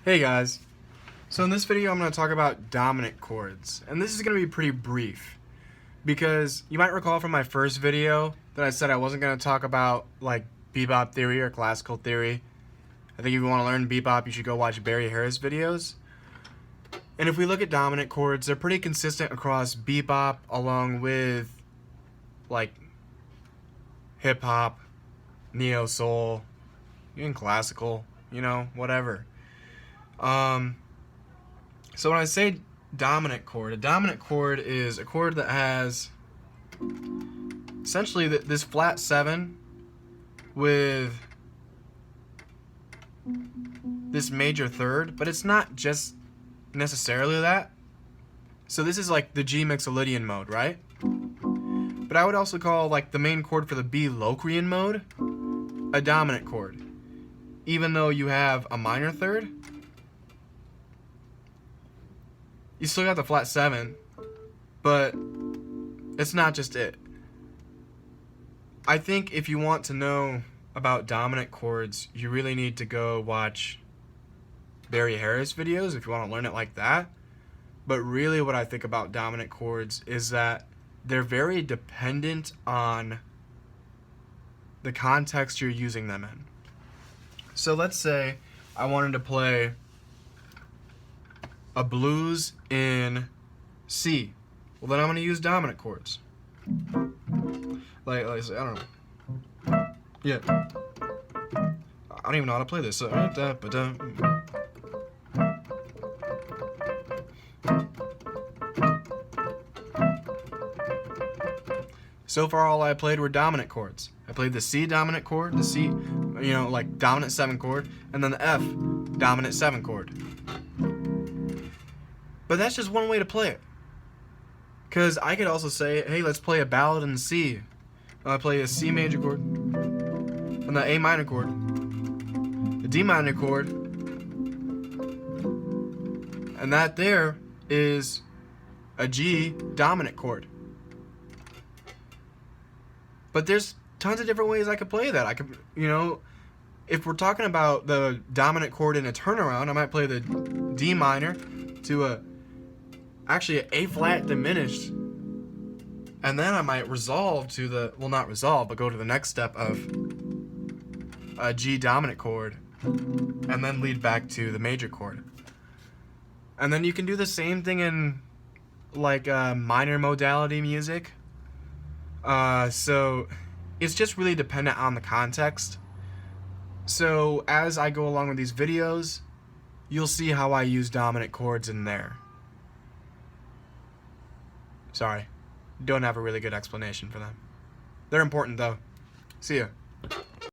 Hey guys, so in this video I'm going to talk about dominant chords, and this is going to be pretty brief because you might recall from my first video that I said I wasn't going to talk about like bebop theory or classical theory. I think if you want to learn bebop you should go watch Barry Harris videos. And if we look at dominant chords, they're pretty consistent across bebop along with like hip hop, neo soul, even classical, whatever. So when I say dominant chord, a dominant chord is a chord that has essentially this flat 7 with this major third, but it's not just necessarily that. So this is like the G Mixolydian mode, right? But I would also call like the main chord for the B Locrian mode a dominant chord, even though you have a minor third. You still got the flat 7, but it's not just it. I think if you want to know about dominant chords, you really need to go watch Barry Harris videos if you want to learn it like that. But really what I think about dominant chords is that they're very dependent on the context you're using them in. So let's say I wanted to play a blues in C. Well, then I'm going to use dominant chords. Like I say, I don't know. Yeah. I don't even know how to play this. So far, all I played were dominant chords. I played the C dominant chord, the C, like dominant 7 chord, and then the F dominant 7 chord. But that's just one way to play it. Because I could also say, hey, let's play a ballad in C. I play a C major chord, and the A minor chord, the D minor chord, and that there is a G dominant chord. But there's tons of different ways I could play that. I could, if we're talking about the dominant chord in a turnaround, I might play the D minor to actually an A flat diminished, and then I might resolve to the, well, not resolve, but go to the next step of a G dominant chord, and then lead back to the major chord. And then you can do the same thing in like minor modality music. So it's just really dependent on the context. So as I go along with these videos, you'll see how I use dominant chords in there. Sorry, don't have a really good explanation for them. They're important though. See ya.